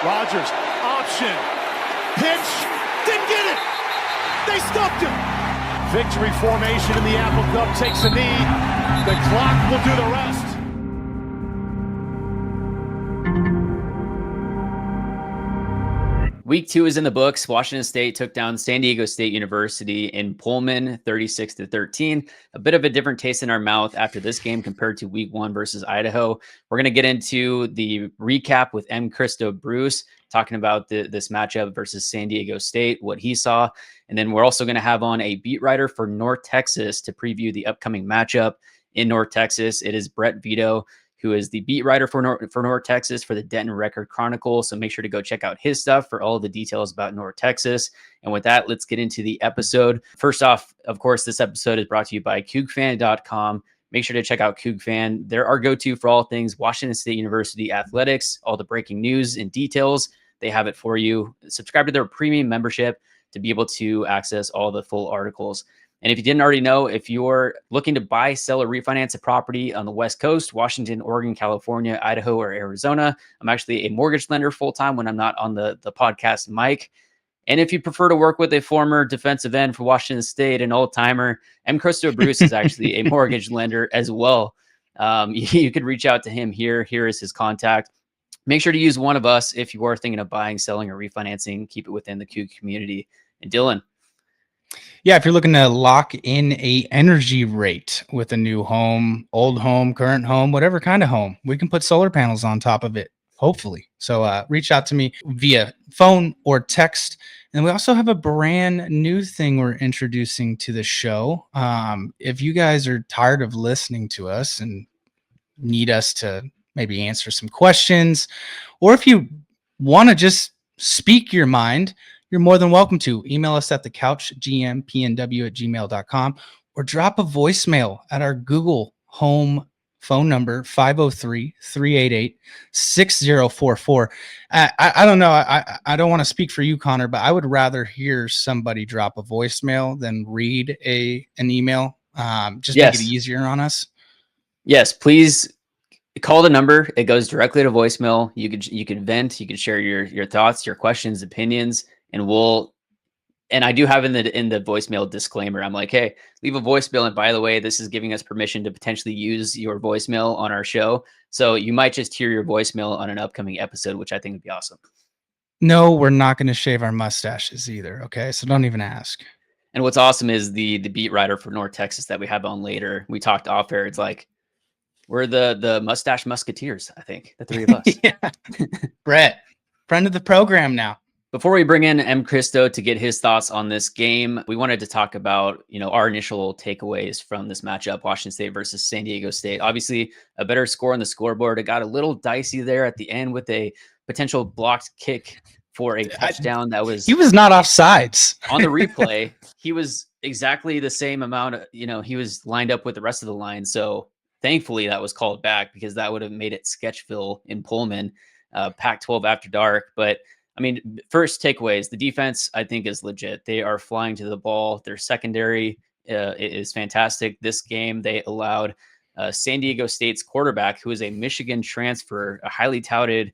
Rodgers, option, pitch, didn't get it. They stuffed him. Victory formation in the Apple Cup takes a knee. The clock will do the rest. Week 2 is in the books. Washington State took down San Diego State University in Pullman 36-13. A bit of a different taste in our mouth after this game compared to week 1 versus Idaho. We're going to get into the recap with Mkristo Bruce, talking about this matchup versus San Diego State, what he saw. And then we're also going to have on a beat writer for North Texas to preview the upcoming matchup in North Texas. It is Brett Vito, who is the beat writer for North Texas for the Denton Record-Chronicle. So make sure to go check out his stuff for all the details about North Texas. And with that, let's get into the episode. First off, of course, this episode is brought to you by CougFan.com. Make sure to check out CougFan. They're our go-to for all things Washington State University athletics, all the breaking news and details. They have it for you. Subscribe to their premium membership to be able to access all the full articles. And if you didn't already know, if you're looking to buy, sell, or refinance a property on the West Coast, Washington, Oregon, California, Idaho, or Arizona, I'm actually a mortgage lender full-time when I'm not on the podcast mic. And if you prefer to work with a former defensive end for Washington State, an old-timer, Mkristo Bruce is actually a mortgage lender as well. You could reach out to him here. Here is his contact. Make sure to use one of us if you are thinking of buying, selling, or refinancing. Keep it within the Coug community. And Dylan. Yeah, if you're looking to lock in a energy rate with a new home, old home, current home, whatever kind of home, we can put solar panels on top of it, hopefully. So reach out to me via phone or text. And we also have a brand new thing we're introducing to the show. If you guys are tired of listening to us and need us to maybe answer some questions, or if you want to just speak your mind, you're more than welcome to email us at thecouchgmpnw@gmail.com or drop a voicemail at our Google Home phone number, 503-388-6044. I don't know. I don't want to speak for you, Connor, but I would rather hear somebody drop a voicemail than read an email. Just make it easier on us. Yes, please call the number. It goes directly to voicemail. You could vent. You could share your thoughts, your questions, opinions. And I do have in the voicemail disclaimer, I'm like, hey, leave a voicemail. And by the way, this is giving us permission to potentially use your voicemail on our show. So you might just hear your voicemail on an upcoming episode, which I think would be awesome. No, we're not going to shave our mustaches either. Okay. So don't even ask. And what's awesome is the beat writer for North Texas that we have on later. We talked off air. It's like, we're the mustache musketeers, I think, the three of us. Yeah. Brett, friend of the program now. Before we bring in Mkristo to get his thoughts on this game, we wanted to talk about, our initial takeaways from this matchup, Washington State versus San Diego State. Obviously, a better score on the scoreboard. It got a little dicey there at the end with a potential blocked kick for a touchdown. He was not offsides. On the replay, he was exactly the same amount. He was lined up with the rest of the line. So thankfully that was called back because that would have made it Sketchville in Pullman, Pac-12 after dark. But I mean, first takeaways, the defense, I think, is legit. They are flying to the ball. Their secondary is fantastic. This game, they allowed San Diego State's quarterback, who is a Michigan transfer, a highly touted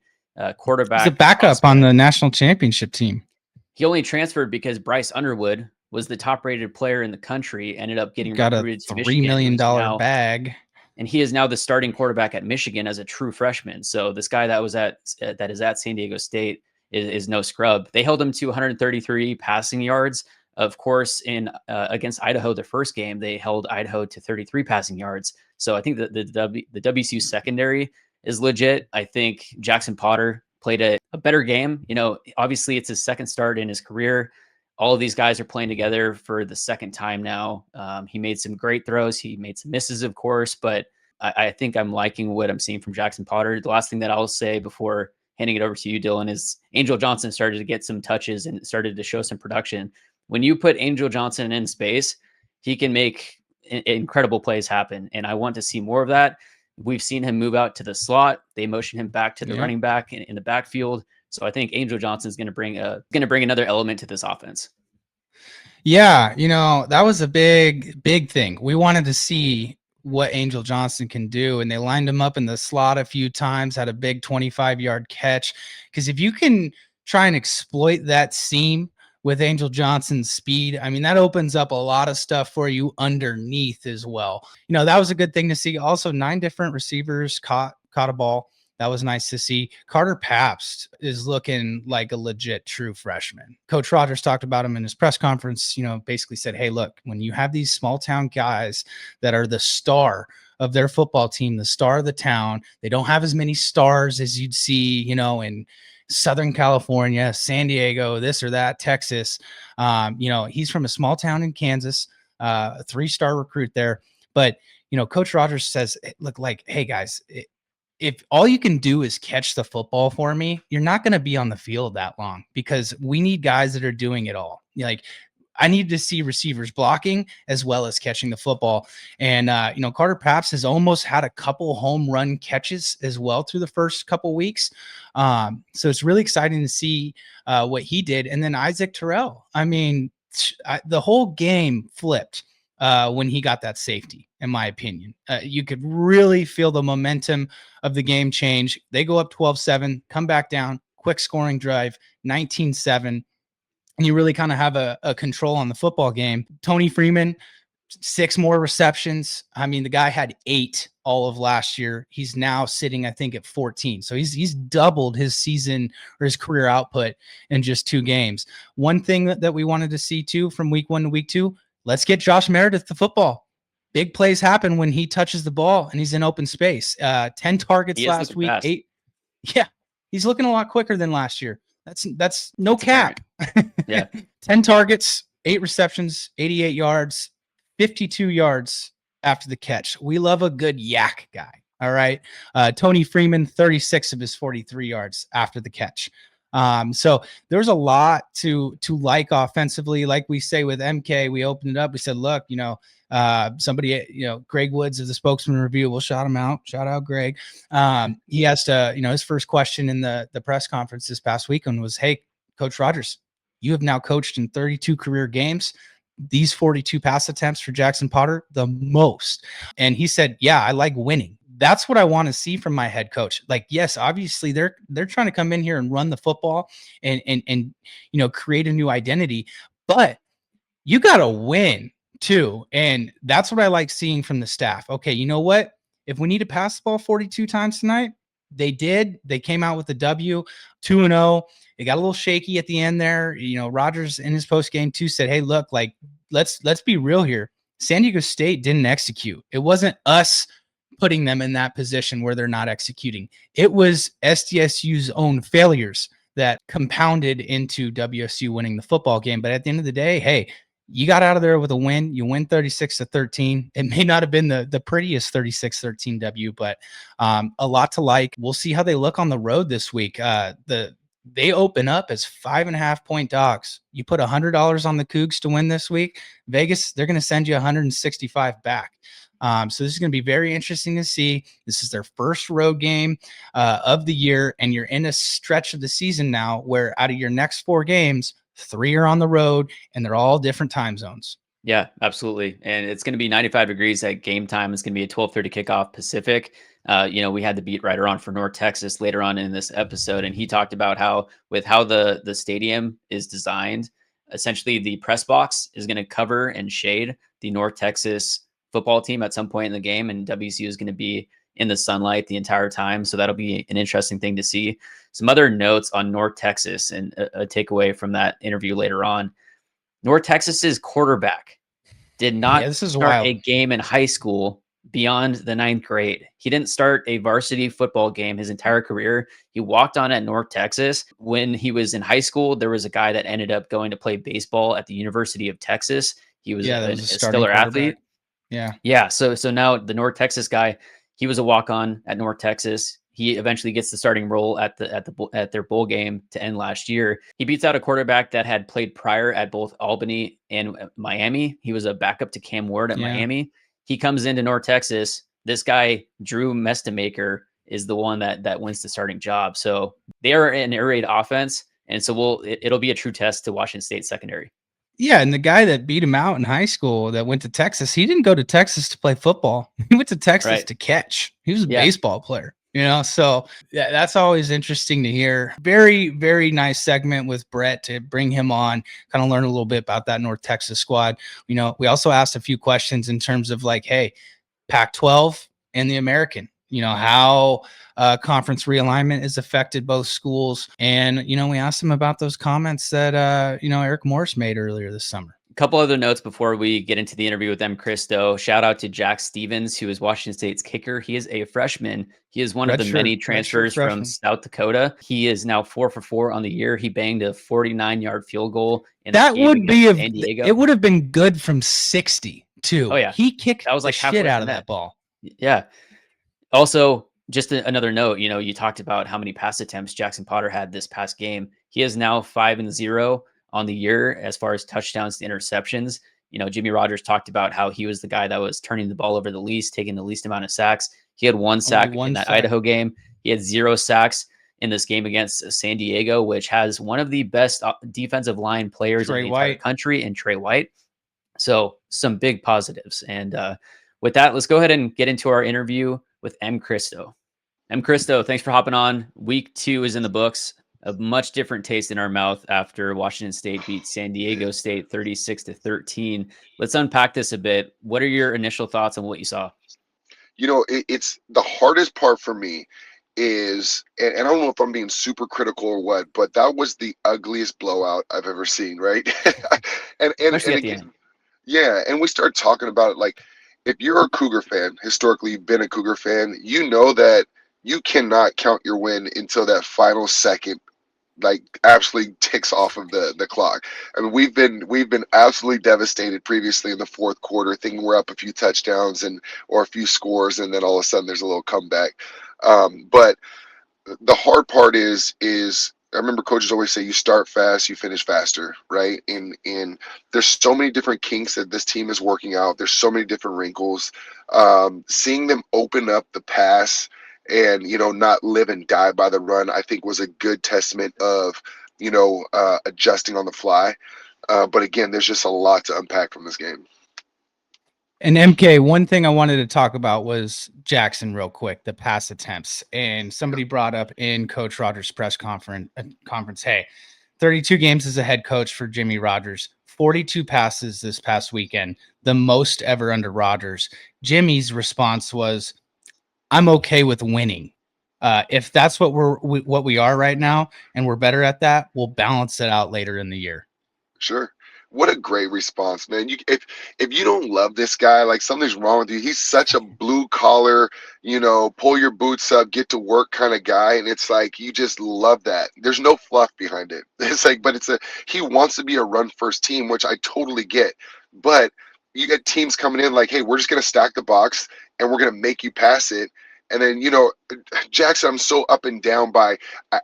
quarterback. He's a backup on the national championship team. He only transferred because Bryce Underwood was the top-rated player in the country, ended up getting recruited to Michigan. $3 million bag. And he is now the starting quarterback at Michigan as a true freshman. So this guy that is at San Diego State is no scrub. They held him to 133 passing yards. Of course, in against Idaho, the first game, they held Idaho to 33 passing yards. So I think that the WSU secondary is legit. I think Jaxon Potter played a better game. Obviously it's his second start in his career. All of these guys are playing together for the second time now. He made some great throws. He made some misses, of course, but I think I'm liking what I'm seeing from Jaxon Potter. The last thing that I'll say before handing it over to you, Dylan, is Angel Johnson started to get some touches and started to show some production. When you put Angel Johnson in space, he can make incredible plays happen. And I want to see more of that. We've seen him move out to the slot. They motion him back to the running back in the backfield. So I think Angel Johnson is going to bring another element to this offense. Yeah. That was a big thing. We wanted to see what Angel Johnson can do. And they lined him up in the slot a few times, had a big 25-yard catch. Because if you can try and exploit that seam with Angel Johnson's speed, I mean, that opens up a lot of stuff for you underneath as well. That was a good thing to see. Also, 9 different receivers caught a ball. That was nice to see. Carter Pabst is looking like a legit true freshman. Coach Rogers talked about him in his press conference, basically said, hey, look, when you have these small town guys that are the star of their football team, the star of the town, they don't have as many stars as you'd see, in Southern California, San Diego, this or that, Texas. He's from a small town in Kansas, a 3-star recruit there. But, Coach Rogers says, look, like, hey, guys, if all you can do is catch the football for me, you're not going to be on the field that long, because we need guys that are doing it all. Like, I need to see receivers blocking as well as catching the football. And, Carter Pabst has almost had a couple home run catches as well through the first couple weeks. So it's really exciting to see what he did. And then Isaac Terrell, I mean, the whole game flipped when he got that safety, in my opinion. You could really feel the momentum of the game change. They go up 12-7, come back down, quick scoring drive, 19-7. And you really kind of have a control on the football game. Tony Freeman, 6 more receptions. I mean, the guy had 8 all of last year. He's now sitting, I think, at 14. So he's doubled his season or his career output in just 2 games. One thing that we wanted to see too from week 1 to week 2, let's get Josh Meredith the football. Big plays happen when he touches the ball and he's in open space. 10 targets last week. Fast. 8. Yeah, he's looking a lot quicker than last year. That's no cap. Yeah. 10 targets, 8 receptions, 88 yards, 52 yards after the catch. We love a good yak guy. All right. Tony Freeman, 36 of his 43 yards after the catch. So there's a lot to like offensively. Like we say with MK, we opened it up. We said, look, somebody, Greg Woods of the Spokesman Review, we'll shout him out. Shout out Greg. He asked, his first question in the press conference this past weekend was, hey, Coach Rogers, you have now coached in 32 career games. These 42 pass attempts for Jaxon Potter, the most. And he said, yeah, I like winning. That's what I want to see from my head coach. Like, yes, obviously they're trying to come in here and run the football and create a new identity, but you got to win too. And that's what I like seeing from the staff. Okay, you know what? If we need to pass the ball 42 times tonight, they did. They came out with the W, 2-0. It got a little shaky at the end there. Rogers in his post game too said, hey, look, like, let's be real here. San Diego State didn't execute. It wasn't us putting them in that position where they're not executing. It was SDSU's own failures that compounded into WSU winning the football game. But at the end of the day, hey, you got out of there with a win. You win 36-13. It may not have been the prettiest 36-13 W, but a lot to like. We'll see how they look on the road this week. They open up as 5.5-point dogs. You put $100 on the Cougs to win this week. Vegas, they're going to send you 165 back. So this is going to be very interesting to see. This is their first road game of the year, and you're in a stretch of the season now where out of your next 4 games, 3 are on the road, and they're all different time zones. Yeah, absolutely. And it's going to be 95 degrees at game time. It's going to be a 12:30 kickoff Pacific. We had the beat writer on for North Texas later on in this episode, and he talked about how the stadium is designed, essentially the press box is going to cover and shade the North Texas football team at some point in the game, and WSU is going to be in the sunlight the entire time. So that'll be an interesting thing to see. Some other notes on North Texas and a takeaway from that interview later on. North Texas's quarterback did not start a game in high school beyond the 9th grade. He didn't start a varsity football game his entire career. He walked on at North Texas. When he was in high school, there was a guy that ended up going to play baseball at the University of Texas. He was a stellar athlete. Yeah. So now the North Texas guy, he was a walk-on at North Texas. He eventually gets the starting role at their bowl game to end last year. He beats out a quarterback that had played prior at both Albany and Miami. He was a backup to Cam Ward at Miami. He comes into North Texas. This guy, Drew Mestamaker, is the one that wins the starting job. So they are an air raid offense, and so it'll be a true test to Washington State secondary. Yeah, and the guy that beat him out in high school that went to Texas, he didn't go to Texas to play football. He went to Texas Right. to catch. He was a Yeah. baseball player, so yeah, that's always interesting to hear. Very, very nice segment with Brett to bring him on, kind of learn a little bit about that North Texas squad. We also asked a few questions in terms of like, hey, Pac-12 and the American, how conference realignment has affected both schools. And, we asked him about those comments that, Eric Morris made earlier this summer. A couple other notes before we get into the interview with Mkristo. Shout out to Jack Stevens, who is Washington State's kicker. He is a freshman. He is one of the many transfers from South Dakota. He is now 4 for 4 on the year. He banged a 49-yard field goal in that would be San Diego. It would have been good from 60 too. Oh yeah, he kicked that was like the shit out of that ball. Yeah. Also, just another note. You talked about how many pass attempts Jaxon Potter had this past game. He is now 5-0 on the year as far as touchdowns to interceptions. Jimmy Rogers talked about how he was the guy that was turning the ball over the least, taking the least amount of sacks. He had one sack in that Idaho game. He had 0 sacks in this game against San Diego, which has one of the best defensive line players in the entire country in Trey White. So some big positives. And with that, let's go ahead and get into our interview with Mkristo. Mkristo, thanks for hopping on. Week 2 is in the books. A much different taste in our mouth after Washington State beat San Diego State 36-13. Let's unpack this a bit. What are your initial thoughts on what you saw? It's the hardest part for me is, and I don't know if I'm being super critical or what, but that was the ugliest blowout I've ever seen, right? and again, yeah, and we started talking about it like, if you're a Cougar fan, historically you've been a Cougar fan, you know that you cannot count your win until that final second like absolutely ticks off of the clock. I mean, we've been absolutely devastated previously in the fourth quarter, thinking we're up a few touchdowns or a few scores, and then all of a sudden there's a little comeback. But the hard part is I remember coaches always say you start fast, you finish faster, right? And there's so many different kinks that this team is working out. There's so many different wrinkles. Seeing them open up the pass and, not live and die by the run, I think was a good testament of, adjusting on the fly. But again, there's just a lot to unpack from this game. And MK, one thing I wanted to talk about was Jaxon real quick, the pass attempts. And somebody brought up in Coach Rogers' press conference, hey, 32 games as a head coach for Jimmy Rogers, 42 passes this past weekend, the most ever under Rogers. Jimmy's response was, I'm okay with winning. If that's what we are right now, and we're better at that, we'll balance it out later in the year. Sure. What a great response, man. If you don't love this guy, like something's wrong with you. He's such a blue collar, pull your boots up, get to work kind of guy. And it's like, you just love that. There's no fluff behind it. It's like, but he wants to be a run first team, which I totally get. But you get teams coming in like, hey, we're just going to stack the box and we're going to make you pass it. And then, Jaxon, I'm so up and down by,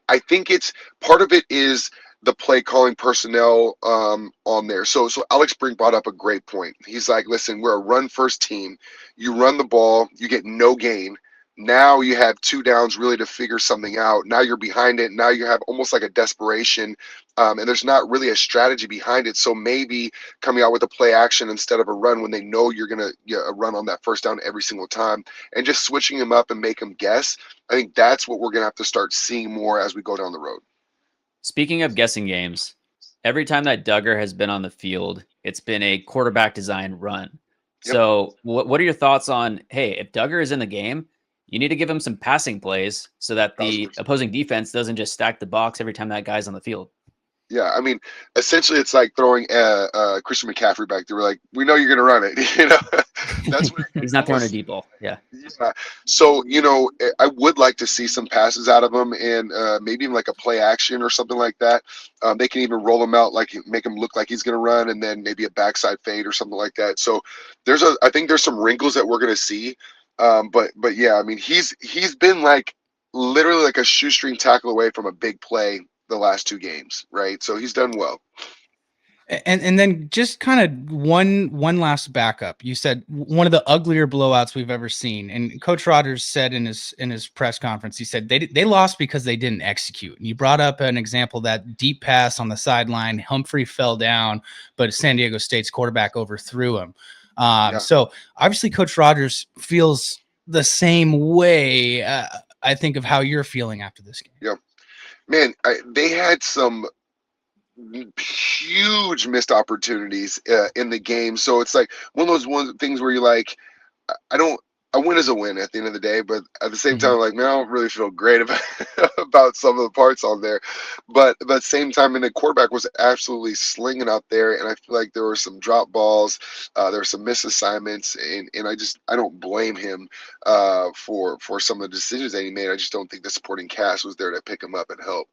I think it's part of it is the play calling personnel on there. So Alex Brink brought up a great point. He's like, listen, we're a run first team. You run the ball, you get no gain. Now you have 2 downs really to figure something out. Now you're behind it. Now you have almost like a desperation. And there's not really a strategy behind it. So maybe coming out with a play action instead of a run when they know you're going to run on that first down every single time, and just switching them up and make them guess. I think that's what we're going to have to start seeing more as we go down the road. Speaking of guessing games, every time that Duggar has been on the field, it's been a quarterback design run. Yep. So what are your thoughts on, hey, if Duggar is in the game, you need to give him some passing plays so that the opposing defense doesn't just stack the box every time that guy's on the field. Yeah, I mean, essentially it's like throwing Christian McCaffrey back there. We're like, we know you're going to run it. That's what he's not throwing a deep ball. Yeah. So, I would like to see some passes out of him, and maybe even like a play action or something like that. They can even roll him out, like make him look like he's going to run, and then maybe a backside fade or something like that. So I think there's some wrinkles that we're going to see. But yeah, I mean, he's been like literally like a shoestring tackle away from a big play the last 2 games, right? So he's done well. And then just kind of one last backup. You said one of the uglier blowouts we've ever seen, and Coach Rogers said in his press conference, he said they lost because they didn't execute. And you brought up an example, that deep pass on the sideline, Humphrey fell down, but San Diego State's quarterback overthrew him. So obviously Coach Rogers feels the same way. I think of how you're feeling after this game. Yeah, man, they had some huge missed opportunities in the game. So it's like one of those things where you're like, I don't. A win is a win at the end of the day, but at the same time, like, man, I don't really feel great about about some of the parts on there. But at the same time, and the quarterback was absolutely slinging out there, and I feel like there were some drop balls, there were some misassignments, and I don't blame him for some of the decisions that he made. I just don't think the supporting cast was there to pick him up and help.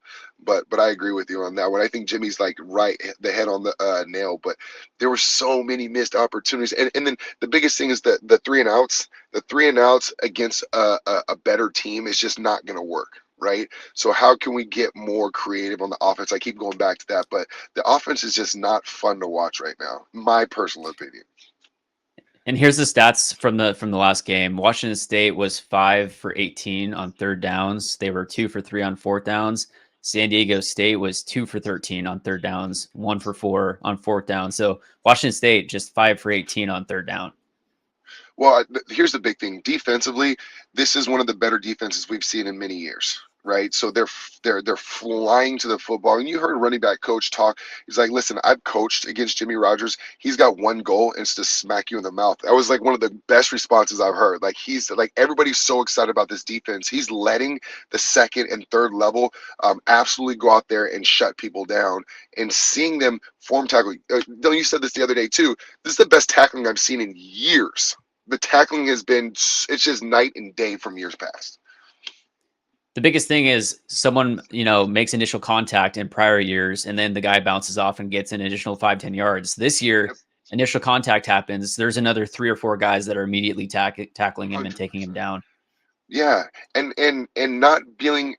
But I agree with you on that one. I think Jimmy's like right the head on the nail, but there were so many missed opportunities, and then the biggest thing is the 3-and-outs. The 3-and-outs against a better team is just not going to work, right? So how can we get more creative on the offense? I keep going back to that, but the offense is just not fun to watch right now, my personal opinion. And here's the stats from the last game. Washington State was 5 for 18 on third downs. They were 2 for 3 on fourth downs. San Diego State was 2 for 13 on third downs, 1 for 4 on fourth down. So Washington State just 5 for 18 on third down. Well, here's the big thing. Defensively, this is one of the better defenses we've seen in many years, right? So they're flying to the football. And you heard running back coach talk. He's like, listen, I've coached against Jimmy Rogers. He's got one goal, and it's to smack you in the mouth. That was like one of the best responses I've heard. Like, he's like, everybody's so excited about this defense. He's letting the second and third level absolutely go out there and shut people down, and seeing them form tackle. Dylan, you said this the other day too. This is the best tackling I've seen in years. The tackling has been, it's just night and day from years past. The biggest thing is someone, makes initial contact in prior years, and then the guy bounces off and gets an additional 5-10 yards. This year, initial contact happens. There's another 3 or 4 guys that are immediately tackling him and taking him down. Yeah. And not feeling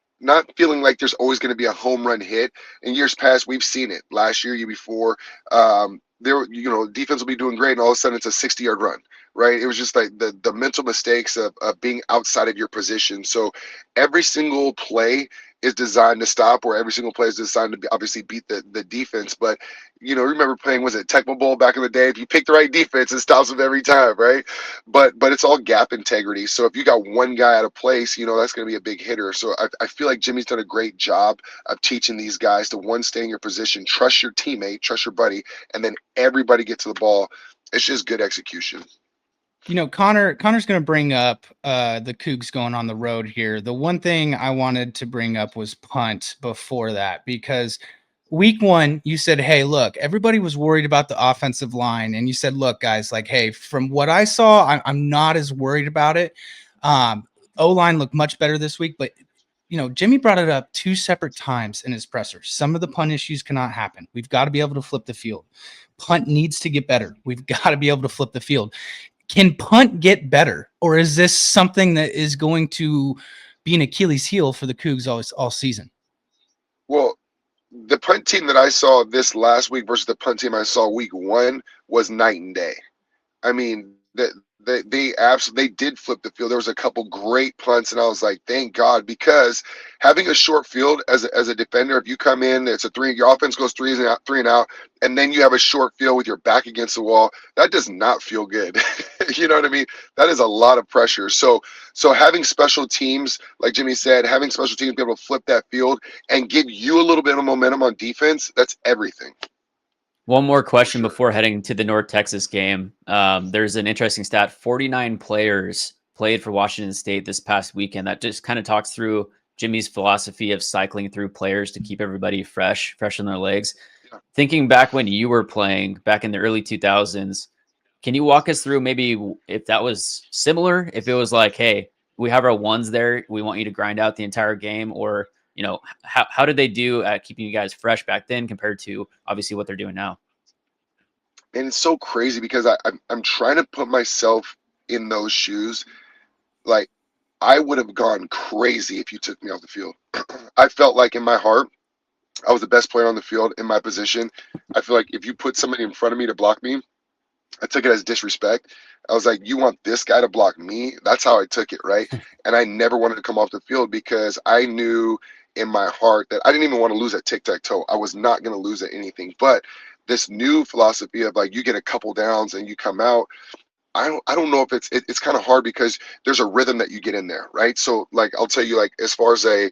like there's always going to be a home run hit. In years past, we've seen it. Last year before, defense will be doing great, and all of a sudden it's a 60-yard run, right? It was just like the mental mistakes of being outside of your position. So every single play is designed to stop, or every single play is designed to obviously beat the defense. But, remember playing, was it Tecmo Bowl back in the day? If you pick the right defense, it stops them every time, right? But it's all gap integrity. So if you got one guy out of place, that's going to be a big hitter. So I feel like Jimmy's done a great job of teaching these guys to, one, stay in your position, trust your teammate, trust your buddy, and then everybody get to the ball. It's just good execution. Connor's going to bring up the Cougs going on the road here. The one thing I wanted to bring up was punt before that, because week 1, you said, hey, look, everybody was worried about the offensive line. And you said, look, guys, like, hey, from what I saw, I'm not as worried about it. O-line looked much better this week, but Jimmy brought it up 2 separate times in his presser. Some of the punt issues cannot happen. We've got to be able to flip the field. Punt needs to get better. We've got to be able to flip the field. Can punt get better, or is this something that is going to be an Achilles heel for the Cougs all season? Well, the punt team that I saw this last week versus the punt team I saw week 1 was night and day. I mean, they absolutely did flip the field. There was a couple great punts, and I was like, thank God, because having a short field as a defender, if you come in, it's a 3, your offense goes 3 and out, and then you have a short field with your back against the wall, that does not feel good. You know what I mean? That is a lot of pressure. So having special teams, like Jimmy said, having special teams be able to flip that field and give you a little bit of momentum on defense, that's everything. One more question before heading to the North Texas game. There's an interesting stat. 49 players played for Washington State this past weekend. That just kind of talks through Jimmy's philosophy of cycling through players to keep everybody fresh on their legs. Yeah. Thinking back when you were playing back in the early 2000s, can you walk us through maybe if that was similar? If it was like, hey, we have our ones there, we want you to grind out the entire game, or how did they do at keeping you guys fresh back then compared to obviously what they're doing now? And it's so crazy because I'm trying to put myself in those shoes. Like, I would have gone crazy if you took me off the field. I felt like in my heart, I was the best player on the field in my position. I feel like if you put somebody in front of me to block me, I took it as disrespect. I was like, you want this guy to block me? That's how I took it, right? And I never wanted to come off the field because I knew in my heart that I didn't even want to lose at tic-tac-toe. I was not going to lose at anything. But this new philosophy of like you get a couple downs and you come out, I don't know if it's kind of hard because there's a rhythm that you get in there, right? So like I'll tell you, like as far as a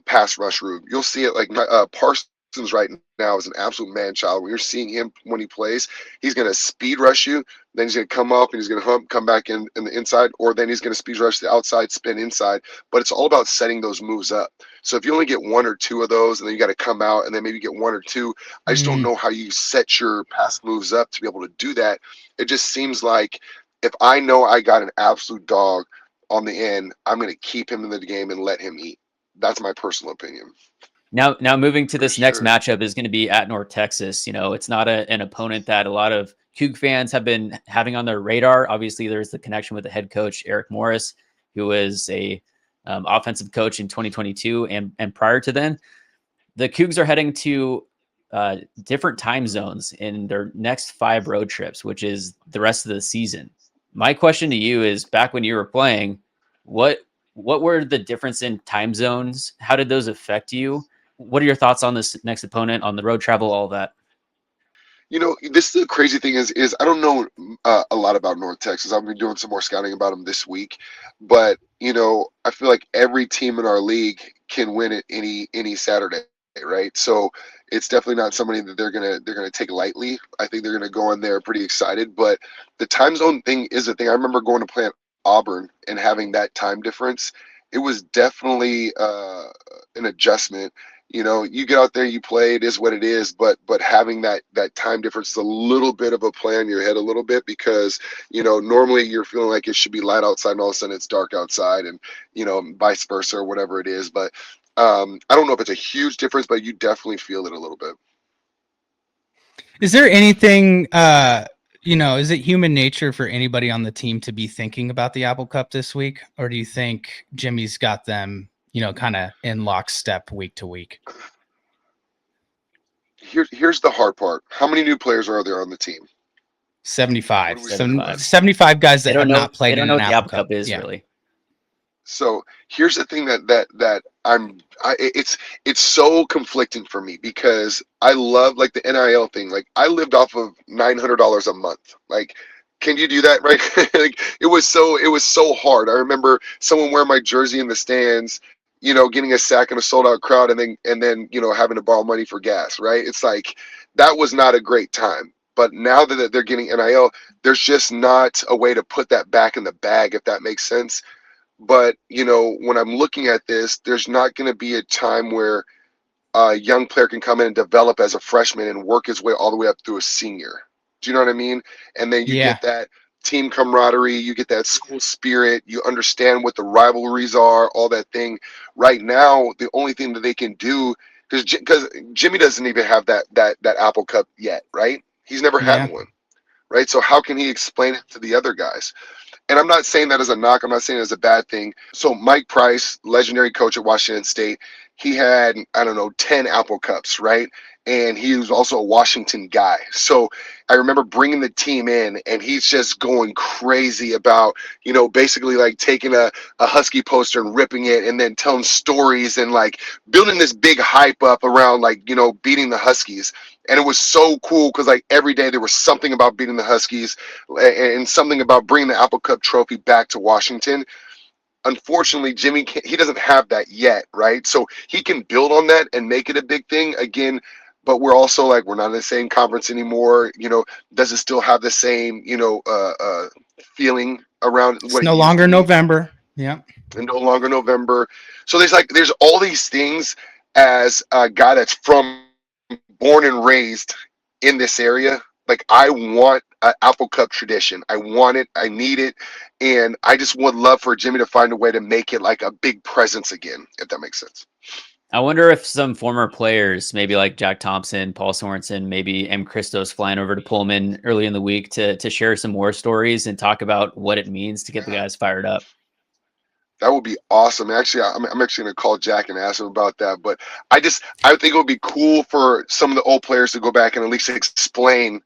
pass rush route, you'll see it like Parsons right now is an absolute man child. When you're seeing him when he plays, he's gonna speed rush you, then he's gonna come up and he's gonna come back in the inside, or then he's gonna speed rush the outside, spin inside. But it's all about setting those moves up. So if you only get one or two of those, and then you got to come out and then maybe get one or two, I just don't know how you set your pass moves up to be able to do that. It just seems like if I know I got an absolute dog on the end, I'm going to keep him in the game and let him eat. That's my personal opinion. Now moving to this next sure. matchup is going to be at North Texas. You know, it's not an opponent that a lot of Coug fans have been having on their radar. Obviously, there's the connection with the head coach, Eric Morris, who was a offensive coach in 2022. And prior to then, the Cougs are heading to different time zones in their next 5 road trips, which is the rest of the season. My question to you is, back when you were playing, what were the difference in time zones? How did those affect you? What are your thoughts on this next opponent, on the road travel, all that? You know, this is the crazy thing is I don't know a lot about North Texas. I've been doing some more scouting about them this week, but you know, I feel like every team in our league can win it any Saturday, right? So it's definitely not somebody that they're gonna take lightly. I think they're gonna go in there pretty excited. But the time zone thing is a thing. I remember going to play at Auburn and having that time difference. It was definitely an adjustment. You know, you get out there, you play, it is what it is, but having that time difference is a little bit of a play in your head a little bit because, you know, normally you're feeling like it should be light outside and all of a sudden it's dark outside and, you know, vice versa or whatever it is. But I don't know if it's a huge difference, but you definitely feel it a little bit. Is there anything, you know, is it human nature for anybody on the team to be thinking about the Apple Cup this week? Or do you think Jimmy's got them, you know, kind of in lockstep week to week? Here's the hard part. How many new players are there on the team? 75. What do we So 75. 75 guys They that don't have know. not played They don't in know an what the Apple Apple Cup is Yeah. really. So here's the thing that it's so conflicting for me because I love like the NIL thing. Like I lived off of $900 a month. Like, can you do that, right? Like it was so hard. I remember someone wearing my jersey in the stands, you know, getting a sack in a sold out crowd and then you know having to borrow money for gas, right? It's like that was not a great time. But now that they're getting NIL, there's just not a way to put that back in the bag, if that makes sense. But, you know, when I'm looking at this, there's not going to be a time where a young player can come in and develop as a freshman and work his way all the way up through a senior. Do you know what I mean? And then you Yeah. get that team camaraderie, you get that school spirit, you understand what the rivalries are, all that thing. Right now, the only thing that they can do, because Jimmy doesn't even have that Apple Cup yet, right? He's never Yeah. had one, right? So how can he explain it to the other guys? And I'm not saying that as a knock. I'm not saying it as a bad thing. So Mike Price, legendary coach at Washington State, he had, I don't know, 10 Apple Cups, right? And he was also a Washington guy. So I remember bringing the team in and he's just going crazy about, you know, basically like taking a Husky poster and ripping it and then telling stories and like building this big hype up around like, you know, beating the Huskies. And it was so cool because like every day there was something about beating the Huskies and something about bringing the Apple Cup trophy back to Washington. Unfortunately, Jimmy he doesn't have that yet, right? So he can build on that and make it a big thing again. But we're also like we're not in the same conference anymore. You know, does it still have the same feeling around It's what it no used longer to be? November. Yeah. And no longer November. So there's all these things as a guy that's born and raised in this area. Like I want an Apple Cup tradition. I want it. I need it. And I just would love for Jimmy to find a way to make it like a big presence again, if that makes sense. I wonder if some former players, maybe like Jack Thompson, Paul Sorensen, maybe Mkristo's flying over to Pullman early in the week to share some war stories and talk about what it means to get the guys fired up. That would be awesome. Actually, I'm actually going to call Jack and ask him about that. But I think it would be cool for some of the old players to go back and at least explain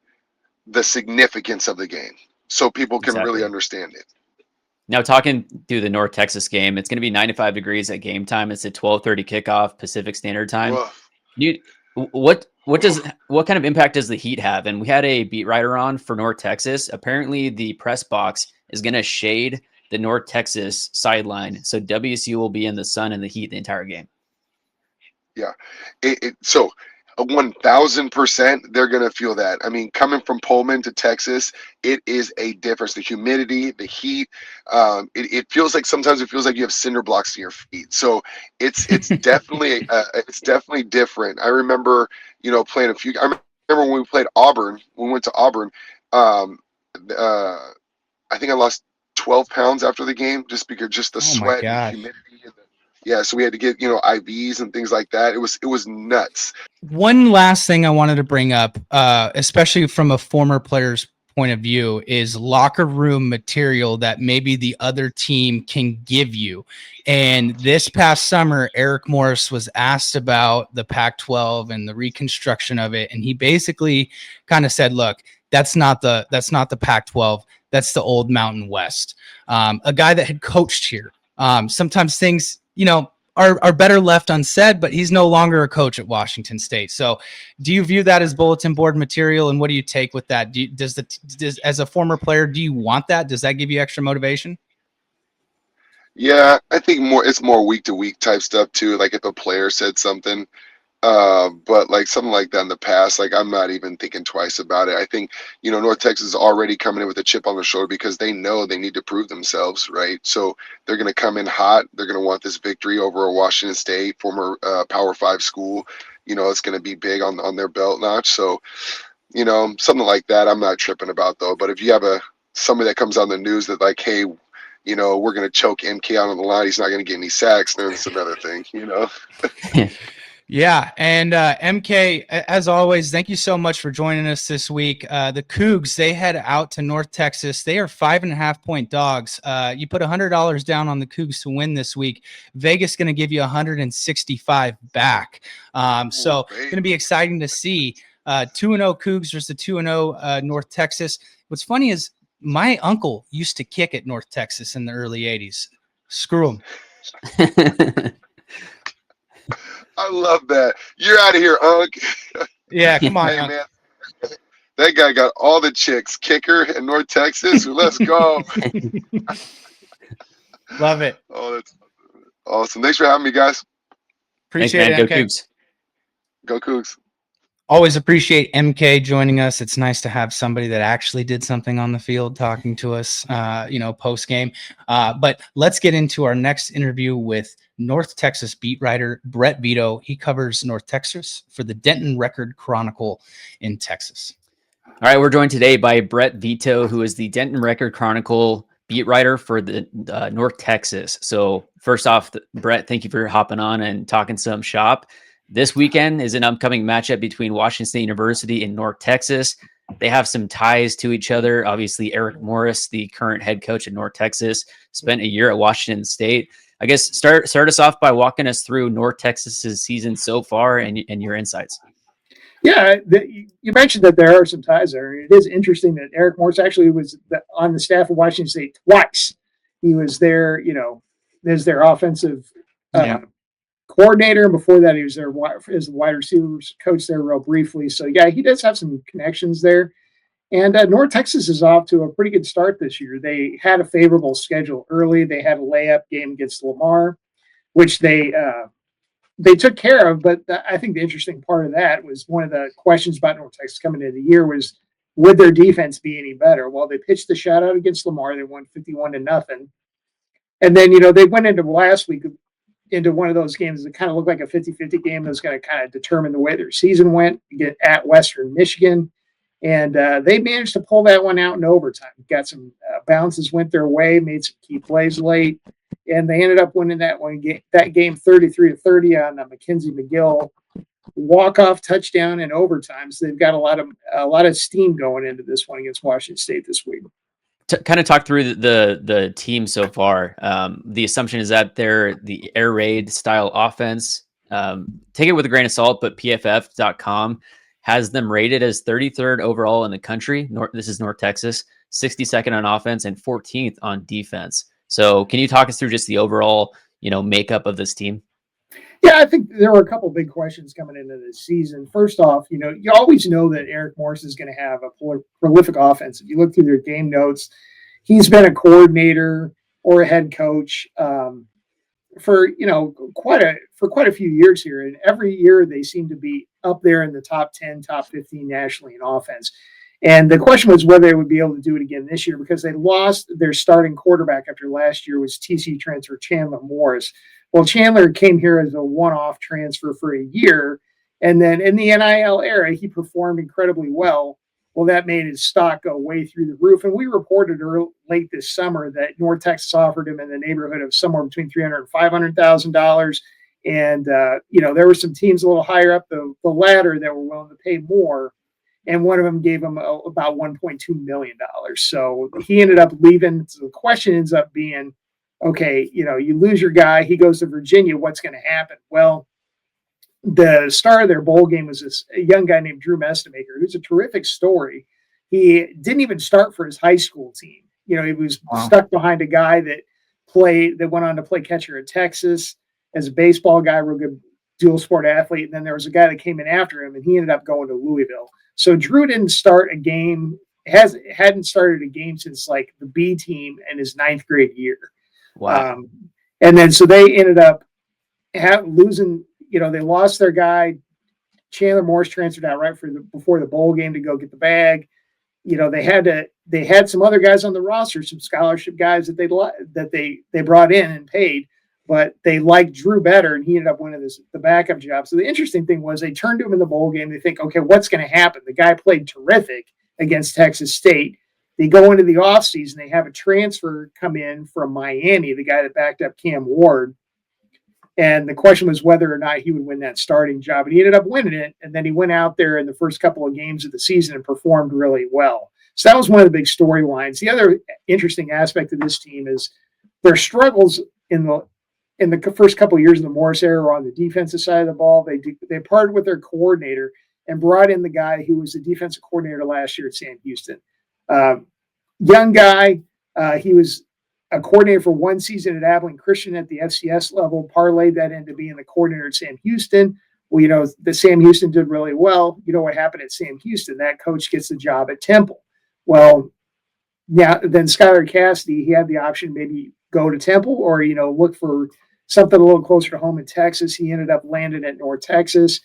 the significance of the game so people can really understand it. Now, talking through the North Texas game, it's going to be 95 degrees at game time. It's a 12:30 kickoff Pacific Standard Time. What kind of impact does the heat have? And we had a beat writer on for North Texas. Apparently, the press box is going to shade the North Texas sideline, so WSU will be in the sun and the heat the entire game. Yeah, so 1,000% they're going to feel that. I mean, coming from Pullman to Texas, it is a difference. The humidity, the heat, it feels like sometimes it feels like you have cinder blocks in your feet. So it's definitely it's definitely different. I remember, playing I remember when we played Auburn, when we went to Auburn, I think I lost 12 pounds after the game just because the sweat and humidity. So we had to get, IVs and things like that. It was nuts. One last thing I wanted to bring up, especially from a former player's point of view, is locker room material that maybe the other team can give you. And this past summer, Eric Morris was asked about the Pac-12 and the reconstruction of it. And he basically kind of said, look, that's not the Pac-12. That's the old Mountain West. A guy that had coached here. Sometimes things, are better left unsaid, but he's no longer a coach at Washington State. So do you view that as bulletin board material, and what do you take with that? As a former player, do you want that? Does that give you extra motivation? Yeah, I think it's more week to week type stuff too. Like if a player said something, but like something like that in the past, like I'm not even thinking twice about it. I think, North Texas is already coming in with a chip on their shoulder because they know they need to prove themselves, right? So they're going to come in hot. They're going to want this victory over a Washington State, former Power 5 school. It's going to be big on their belt notch. So, something like that I'm not tripping about though. But if you have somebody that comes on the news that like, hey, we're going to choke MK out on the line, he's not going to get any sacks, then it's another thing, Yeah, and MK, as always, thank you so much for joining us this week. The Cougs, they head out to North Texas. They are 5.5-point dogs. You put $100 down on the Cougs to win this week. Vegas going to give you 165 back. So going to be exciting to see 2-0 Cougs versus the 2-0 North Texas. What's funny is my uncle used to kick at North Texas in the early 80s. Screw him. I love that. You're out of here, Unc. Yeah, come on, hey, man. That guy got all the chicks. Kicker in North Texas. Let's go. Love it. Oh, that's awesome. Thanks for having me, guys. Appreciate it, Go MK. Cougs. Go Cougs. Always appreciate MK joining us. It's nice to have somebody that actually did something on the field talking to us, post game. But let's get into our next interview with North Texas beat writer Brett Vito. He covers North Texas for the Denton Record-Chronicle in Texas. All right, we're joined today by Brett Vito, who is the Denton Record-Chronicle beat writer for the North Texas. So first off, Brett, thank you for hopping on and talking some shop. This weekend is an upcoming matchup between Washington State University and North Texas. They have some ties to each other. Obviously, Eric Morris, the current head coach at North Texas, spent a year at Washington State. I guess start us off by walking us through North Texas's season so far and your insights. Yeah, you mentioned that there are some ties there. It is interesting that Eric Morris actually was on the staff of Washington State twice. He was there, as their offensive coordinator. Before that, he was their as the wide receivers coach there real briefly. So, yeah, he does have some connections there. And North Texas is off to a pretty good start this year. They had a favorable schedule early. They had a layup game against Lamar, which they took care of. But I think the interesting part of that was one of the questions about North Texas coming into the year was, would their defense be any better? Well, they pitched the shutout against Lamar. They won 51-0. And then, they went into last week into one of those games that kind of looked like a 50-50 game that was going to kind of determine the way their season went, get at Western Michigan. And they managed to pull that one out in overtime. Got some bounces went their way, made some key plays late, and they ended up winning that game 33-30 on Mackenzie McGill walk-off touchdown in overtime. So they've got a lot of steam going into this one against Washington State this week. kind of talk through the team so far. The assumption is that they're the air raid style offense. Take it with a grain of salt, but PFF.com has them rated as 33rd overall in the country. This is North Texas, 62nd on offense and 14th on defense. So can you talk us through just the overall, makeup of this team? Yeah, I think there were a couple big questions coming into this season. First off, you always know that Eric Morris is going to have a prolific offense. If you look through their game notes, he's been a coordinator or a head coach for quite a few years here, and every year they seem to be up there in the top 10, top 15 nationally in offense. And the question was whether they would be able to do it again this year, because they lost their starting quarterback after last year was TC transfer Chandler Morris. Well, Chandler came here as a one-off transfer for a year, and then in the NIL era, he performed incredibly well. Well, that made his stock go way through the roof, and we reported late this summer that North Texas offered him in the neighborhood of somewhere between $300,000 and $500,000, and there were some teams a little higher up the ladder that were willing to pay more, and one of them gave him about $1.2 million. So he ended up leaving. So the question ends up being, okay, you lose your guy, he goes to Virginia, what's going to happen? Well, the star of their bowl game was a young guy named Drew Mestemaker, who's a terrific story. He didn't even start for his high school team. He was stuck behind a guy that went on to play catcher at Texas as a baseball guy, real good dual sport athlete. And then there was a guy that came in after him, and he ended up going to Louisville. So Drew didn't start a game, hadn't started a game since like the B team in his 9th grade year. Wow. And then so they ended up losing. They lost their guy. Chandler Morris transferred out right before the bowl game to go get the bag. They had some other guys on the roster, some scholarship guys that they brought in and paid, but they liked Drew better, and he ended up winning the backup job. So the interesting thing was they turned to him in the bowl game. They think, okay, what's going to happen? The guy played terrific against Texas State. They go into the offseason. They have a transfer come in from Miami, the guy that backed up Cam Ward. And the question was whether or not he would win that starting job. And he ended up winning it. And then he went out there in the first couple of games of the season and performed really well. So that was one of the big storylines. The other interesting aspect of this team is their struggles in the first couple of years of the Morris era were on the defensive side of the ball. They partnered with their coordinator and brought in the guy who was the defensive coordinator last year at Sam Houston. Young guy. He was a coordinator for one season at Abilene Christian at the FCS level, parlayed that into being the coordinator at Sam Houston. Well, the Sam Houston did really well. You know what happened at Sam Houston? That coach gets the job at Temple. Well, yeah, then Skylar Cassidy, he had the option maybe go to Temple or, look for something a little closer to home in Texas. He ended up landing at North Texas.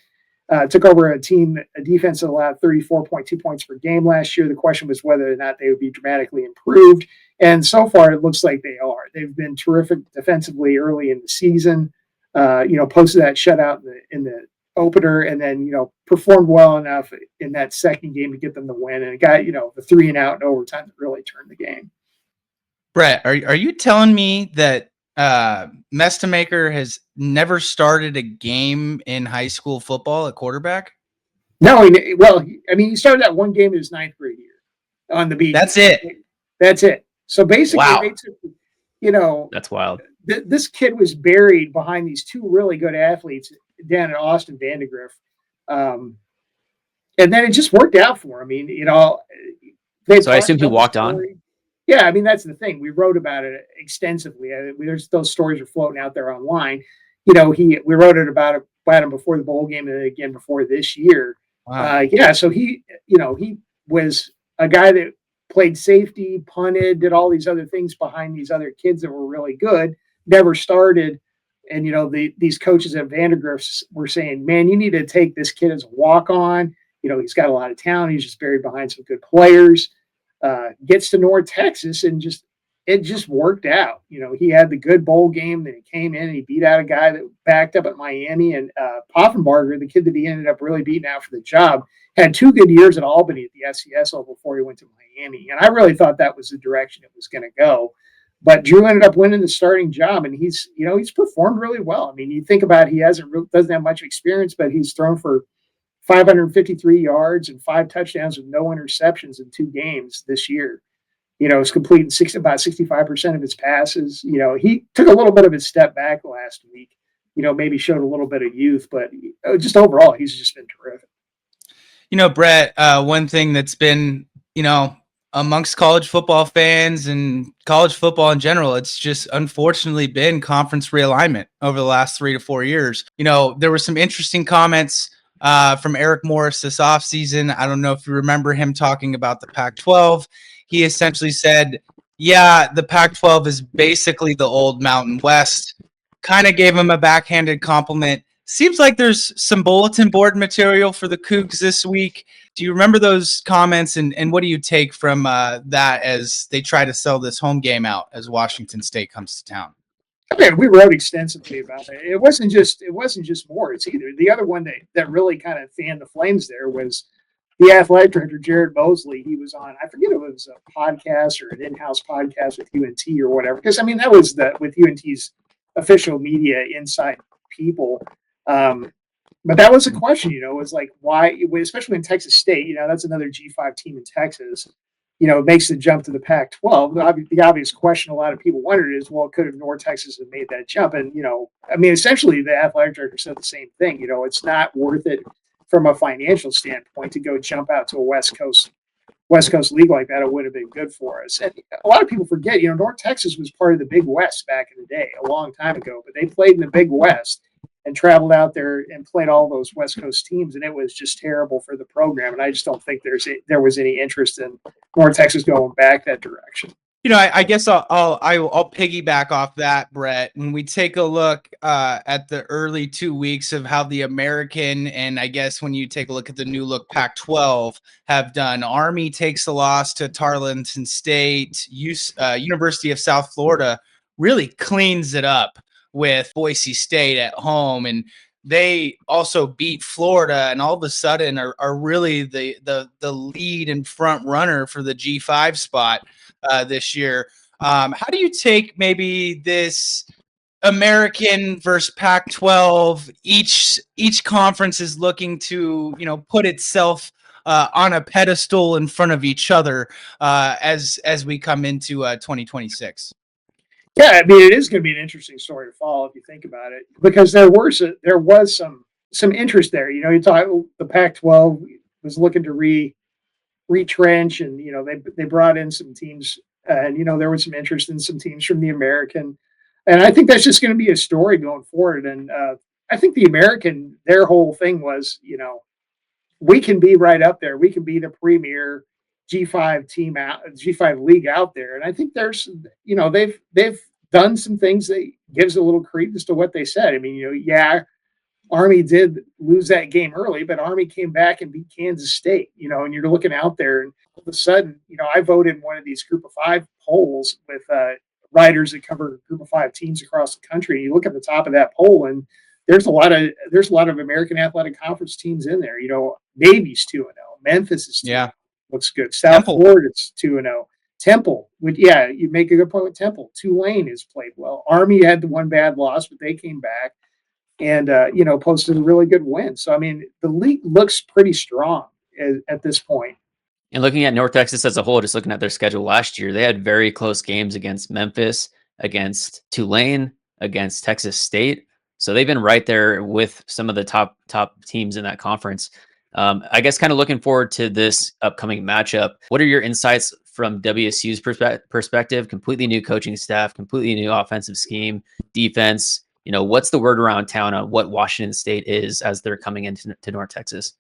Took over a defense that allowed 34.2 points per game last year. The question was whether or not they would be dramatically improved. And so far, it looks like they are. They've been terrific defensively early in the season, posted that shutout in the opener, and then, performed well enough in that second game to get them the win. And it got, the 3-and-out in overtime that really turned the game. Brett, are you telling me that Mestemaker has never started a game in high school football at quarterback? No, he started that one game in his 9th grade year on the beat. That's it. So basically, wow. They took, That's wild. This kid was buried behind these two really good athletes down at Austin Vandegrift. And then it just worked out for him. So I assume he walked on? Yeah, that's the thing. We wrote about it extensively. There's those stories are floating out there online. We wrote about him before the bowl game and again before this year. Wow. So he was a guy that played safety, punted, did all these other things behind these other kids that were really good, never started. And, these coaches at Vandegrift were saying, man, you need to take this kid as a walk-on. He's got a lot of talent. He's just buried behind some good players. Gets to North Texas and it just worked out. He had the good bowl game. Then he came in and he beat out a guy that backed up at Miami. And Poffenbarger, the kid that he ended up really beating out for the job, had 2 good years at Albany at the FCS level before he went to Miami. And I really thought that was the direction it was going to go. But Drew ended up winning the starting job, and he's performed really well. You think about it, he doesn't have much experience, but he's thrown for 553 yards and 5 touchdowns with no interceptions in 2 games this year. is completing about 65% of his passes. He took a little bit of a step back last week. Maybe showed a little bit of youth, but just overall, he's just been terrific. Brett, one thing that's been, amongst college football fans and college football in general, it's just unfortunately been conference realignment over the last 3 to 4 years. There were some interesting comments from Eric Morris this offseason. I don't know if you remember him talking about the Pac-12. He essentially said, yeah, the Pac-12 is basically the old Mountain West. Kind of gave him a backhanded compliment. Seems like there's some bulletin board material for the Cougs this week. Do you remember those comments, and what do you take from that as they try to sell this home game out as Washington State comes to town? I mean, we wrote extensively about it. It wasn't just Morris either. The other one that really kind of fanned the flames there was the athletic director, Jared Mosley. He was on, I forget if it was a podcast or an in-house podcast with UNT or whatever. Because, I mean, that was with UNT's official media inside people. But that was a question, was like, why, especially in Texas State, that's another G5 team in Texas, makes the jump to the Pac-12. The obvious question a lot of people wondered is, well, could have North Texas have made that jump? And, essentially the athletic director said the same thing. It's not worth it from a financial standpoint to go jump out to a West Coast league like that. It would have been good for us. And a lot of people forget, North Texas was part of the Big West back in the day, a long time ago, but they played in the Big West and traveled out there and played all those West Coast teams, and it was just terrible for the program. And I just don't think there was any interest in North Texas going back that direction. I guess I'll piggyback off that, Brett. When we take a look at the early 2 weeks of how the American, and I guess when you take a look at the new look Pac-12 have done, Army takes a loss to Tarleton State, University of South Florida really cleans it up with Boise State at home, and they also beat Florida, and all of a sudden are really the lead and front runner for the G5 spot this year. How do you take maybe this American versus Pac-12? Each conference is looking to put itself on a pedestal in front of each other as we come into 2026. Yeah, I mean, it is going to be an interesting story to follow if you think about it, because there was some interest there. You thought the Pac-12 was looking to retrench, and they brought in some teams, and there was some interest in some teams from the American, and I think that's just going to be a story going forward. And I think the American, their whole thing was, we can be right up there, we can be the premier G5 team out, G5 league out there. And I think there's, they've done some things that gives a little credence to what they said. I mean, Army did lose that game early, but Army came back and beat Kansas State, and you're looking out there, and all of a sudden, I voted in one of these Group of 5 polls with writers that cover Group of 5 teams across the country. And you look at the top of that poll, and there's a lot of American Athletic Conference teams in there. Navy's 2-0, Memphis is 2-0. Yeah. Looks good. South Florida's 2-0. Temple, you make a good point with Temple. Tulane has played well. Army had the one bad loss, but they came back and posted a really good win. So I mean, the league looks pretty strong at this point. And looking at North Texas as a whole, just looking at their schedule last year, they had very close games against Memphis, against Tulane, against Texas State. So they've been right there with some of the top teams in that conference. I guess kind of looking forward to this upcoming matchup. What are your insights from WSU's perspective? Completely new coaching staff, completely new offensive scheme, defense. What's the word around town on what Washington State is as they're coming into North Texas?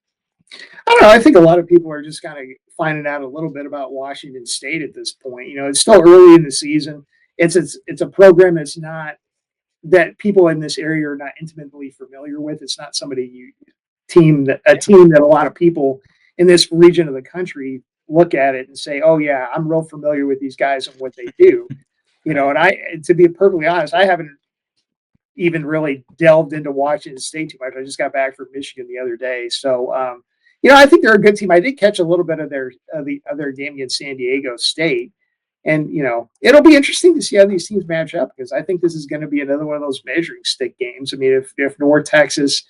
I don't know. I think a lot of people are just kind of finding out a little bit about Washington State at this point. It's still early in the season. It's a program that's not, that people in this area are not intimately familiar with. It's not a team that a lot of people in this region of the country look at it and say, oh yeah, I'm real familiar with these guys and what they do. And to be perfectly honest, I haven't even really delved into Washington State too much. I just got back from Michigan the other day. So, I think they're a good team. I did catch a little bit of the other game against San Diego State. And, it'll be interesting to see how these teams match up, because I think this is going to be another one of those measuring stick games. I mean, if North Texas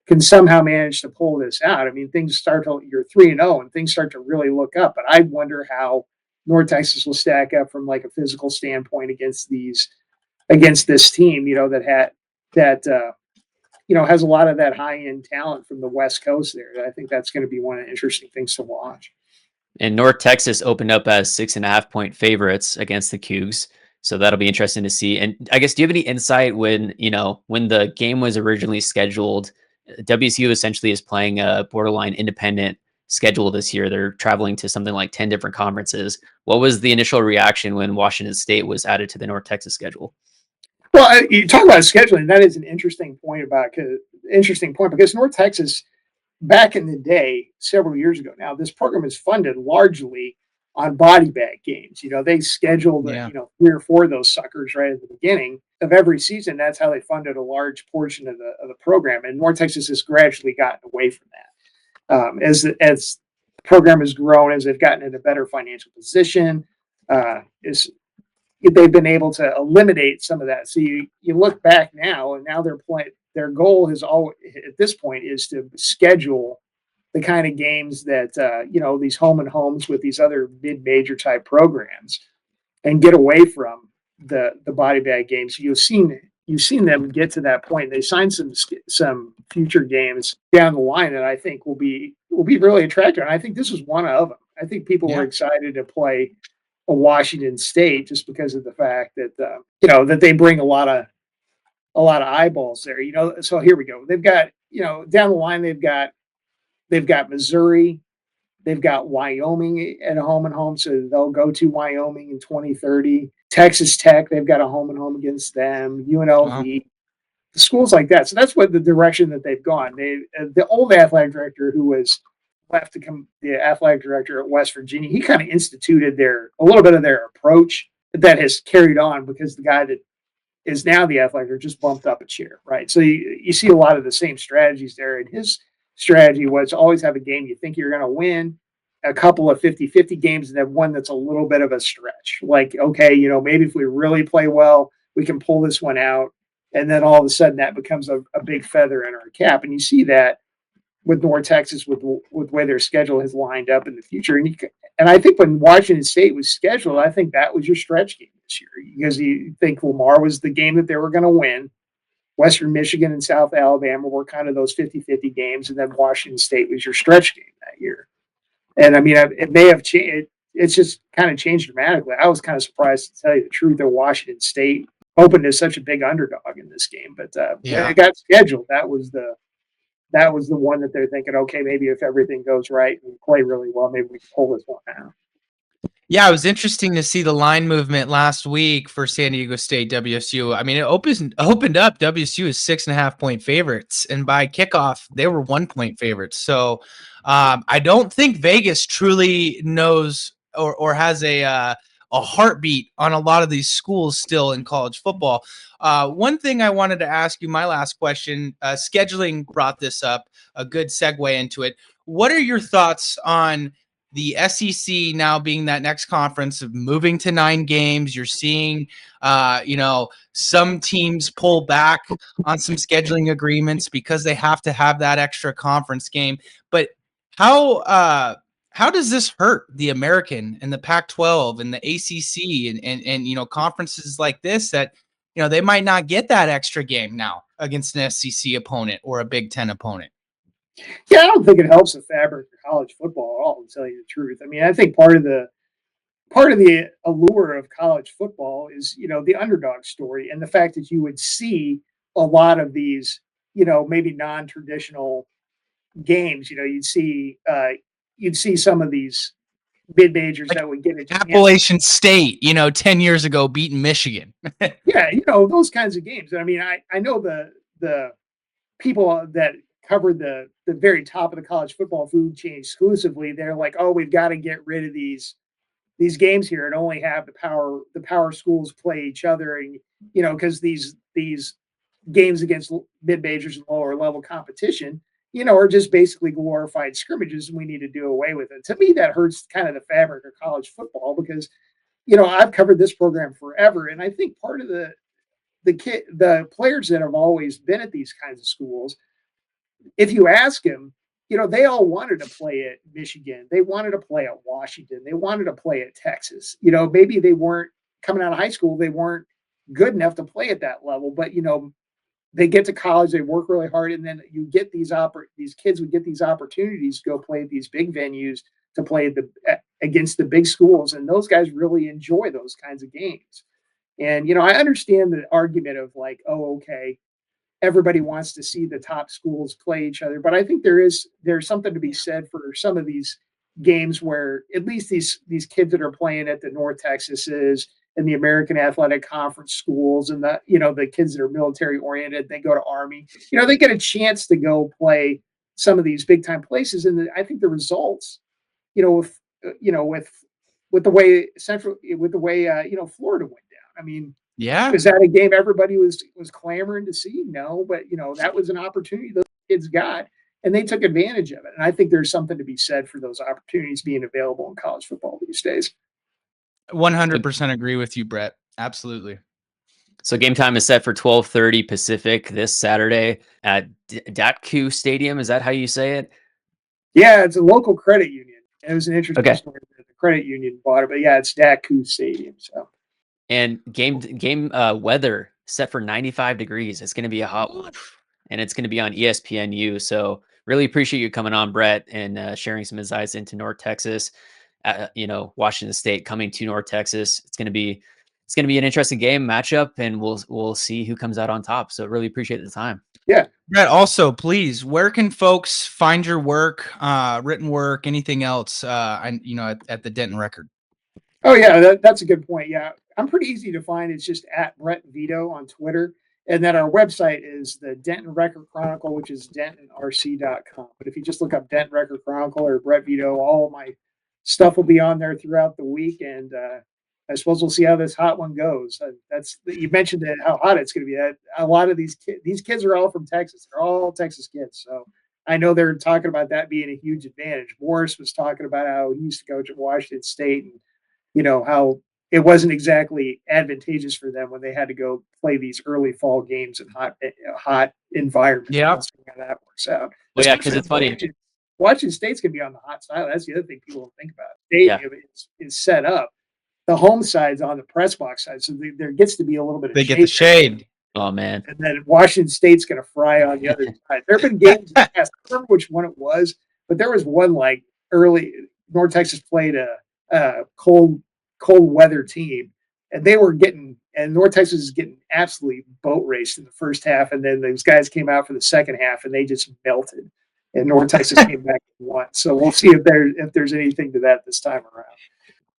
can somehow manage to pull this out, I mean, things start to, you're 3-0 and things start to really look up. But I wonder how, North Texas will stack up from like a physical standpoint against this team, that has a lot of that high end talent from the West Coast there. I think that's going to be one of the interesting things to watch. And North Texas opened up as 6.5-point favorites against the Cougs. So that'll be interesting to see. And I guess, do you have any insight when the game was originally scheduled? WSU essentially is playing a borderline independent schedule this year. They're traveling to something like 10 different conferences. What was the initial reaction when Washington State was added to the North Texas schedule? Well, you talk about scheduling. That is an interesting point because North Texas, back in the day, several years ago now, this program is funded largely on body bag games. They scheduled 3 or 4 of those suckers right at the beginning of every season. That's how they funded a large portion of the program. And North Texas has gradually gotten away from that as the program has grown, as they've gotten in a better financial position. They've been able to eliminate some of that. So you look back now, and now their goal is always at this point is to schedule the kind of games that these home and homes with these other mid-major type programs, and get away from the body bag games. You've seen them get to that point. They signed some future games down the line that I think will be really attractive. And I think this was one of them. I think people were excited to play a Washington State just because of the fact that that they bring a lot of eyeballs there. So here we go. They've got down the line they've got Missouri, they've got Wyoming at a home and home, so they'll go to Wyoming in 2030. Texas Tech, they've got a home and home against them. UNLV, schools like that. So that's what the direction that they've gone. The old athletic director who was left to come, the athletic director at West Virginia, he kind of instituted a little bit of their approach that has carried on, because the guy that is now the athletic director just bumped up a chair, right? So you see a lot of the same strategies there. And his strategy was always have a game you think you're going to win, a couple of 50-50 games, and then one that's a little bit of a stretch. Like, okay, maybe if we really play well, we can pull this one out. And then all of a sudden that becomes a big feather in our cap. And you see that with North Texas, with the way their schedule has lined up in the future. And I think when Washington State was scheduled, I think that was your stretch game this year, because you think Lamar was the game that they were going to win. Western Michigan and South Alabama were kind of those 50-50 games, and then Washington State was your stretch game that year. And I mean, it may have changed. It's just kind of changed dramatically. I was kind of surprised, to tell you the truth, that Washington State opened as such a big underdog in this game. But when it got scheduled, that was the one that they're thinking, okay, maybe if everything goes right and we play really well, maybe we can pull this one out. Yeah, it was interesting to see the line movement last week for San Diego State WSU. I mean, it opened up WSU as 6.5-point favorites, and by kickoff they were 1-point favorites. So I don't think Vegas truly knows or has a heartbeat on a lot of these schools still in college football. One thing I wanted to ask you, my last question, scheduling brought this up, a good segue into it. What are your thoughts on the SEC now being that next conference of moving to 9 games? You're seeing, some teams pull back on some scheduling agreements because they have to have that extra conference game. But how does this hurt the American and the Pac-12 and the ACC and conferences like this that, they might not get that extra game now against an SEC opponent or a Big Ten opponent? Yeah, I don't think it helps the fabric of college football at all, to tell you the truth. I mean, I think part of the allure of college football is, the underdog story, and the fact that you would see a lot of these, maybe non-traditional games. You'd see some of these mid-majors that would get a Appalachian State, 10 years ago beating Michigan. Yeah, those kinds of games. I mean, I know the people that covered the very top of the college football food chain exclusively. They're like, oh, we've got to get rid of these games here and only have the power schools play each other, and because these games against mid majors and lower level competition, are just basically glorified scrimmages, and we need to do away with it. To me, that hurts kind of the fabric of college football, because I've covered this program forever, and I think part of the players that have always been at these kinds of schools, if you ask them, they all wanted to play at Michigan. They wanted to play at Washington. They wanted to play at Texas. Maybe they weren't coming out of high school. They weren't good enough to play at that level, but they get to college, they work really hard, and then you get these kids would get these opportunities to go play at these big venues, to play against the big schools, and those guys really enjoy those kinds of games. And I understand the argument of like, oh, okay, everybody wants to see the top schools play each other, but I think there's something to be said for some of these games where at least these kids that are playing at the North Texases and the American Athletic Conference schools, and the kids that are military oriented, they go to Army, they get a chance to go play some of these big time places. And I think the results, with the way Florida went down. I mean, Yeah. was that a game everybody was clamoring to see? No, but that was an opportunity those kids got, and they took advantage of it. And I think there's something to be said for those opportunities being available in college football these days. 100% agree with you, Brett. Absolutely. So game time is set for 12:30 Pacific this Saturday at Datku Stadium. Is that how you say it? Yeah, it's a local credit union. It was an interesting Okay. story. The credit union bought it, but yeah, it's Datku Stadium. So. And game weather set for 95 degrees. It's going to be a hot one, and it's going to be on ESPNU. So really appreciate you coming on, Brett, and sharing some insights into North Texas. Washington State coming to North Texas. It's going to be an interesting game matchup, and we'll see who comes out on top. So really appreciate the time. Yeah, Brett, also, please, where can folks find your work, written work, anything else, at the Denton Record? Oh yeah, that's a good point. Yeah, I'm pretty easy to find. It's just at Brett Vito on Twitter. And then our website is the Denton Record-Chronicle, which is dentonrc.com. But if you just look up Denton Record-Chronicle or Brett Vito, all of my stuff will be on there throughout the week. And I suppose we'll see how this hot one goes. You mentioned how hot it's going to be. A lot of these kids are all from Texas. They're all Texas kids. So I know they're talking about that being a huge advantage. Morris was talking about how he used to coach at Washington State, and how it wasn't exactly advantageous for them when they had to go play these early fall games in hot environments. Yeah. We'll see how that works out. Well, yeah, because it's funny. Washington State's going to be on the hot side. That's the other thing people don't think about. Stadium is set up. The home side's on the press box side, so there gets to be a little bit of They get the shade. Oh man. And then Washington State's going to fry on the other side. There have been games in the past. I don't remember which one it was, but there was one like early North Texas played a cold weather team, and North Texas is getting absolutely boat raced in the first half, and then those guys came out for the second half and they just melted, and North Texas came back and won. So we'll see if there's anything to that this time around.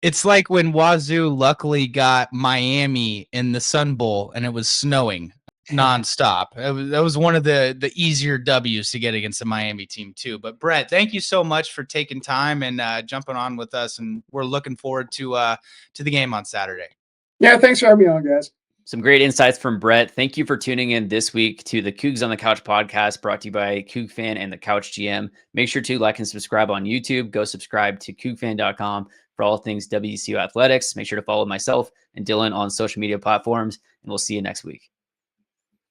It's like when Wazzu luckily got Miami in the Sun Bowl and it was snowing nonstop. That was one of the easier W's to get against the Miami team too. But Brett, thank you so much for taking time and jumping on with us, and we're looking forward to the game on Saturday. Yeah, thanks for having me on, guys. Some great insights from Brett. Thank you for tuning in this week to the Cougs on the Couch podcast, brought to you by Coug Fan and the Couch GM. Make sure to like and subscribe on YouTube. Go subscribe to CougFan.com for all things WSU athletics. Make sure to follow myself and Dylan on social media platforms, and we'll see you next week.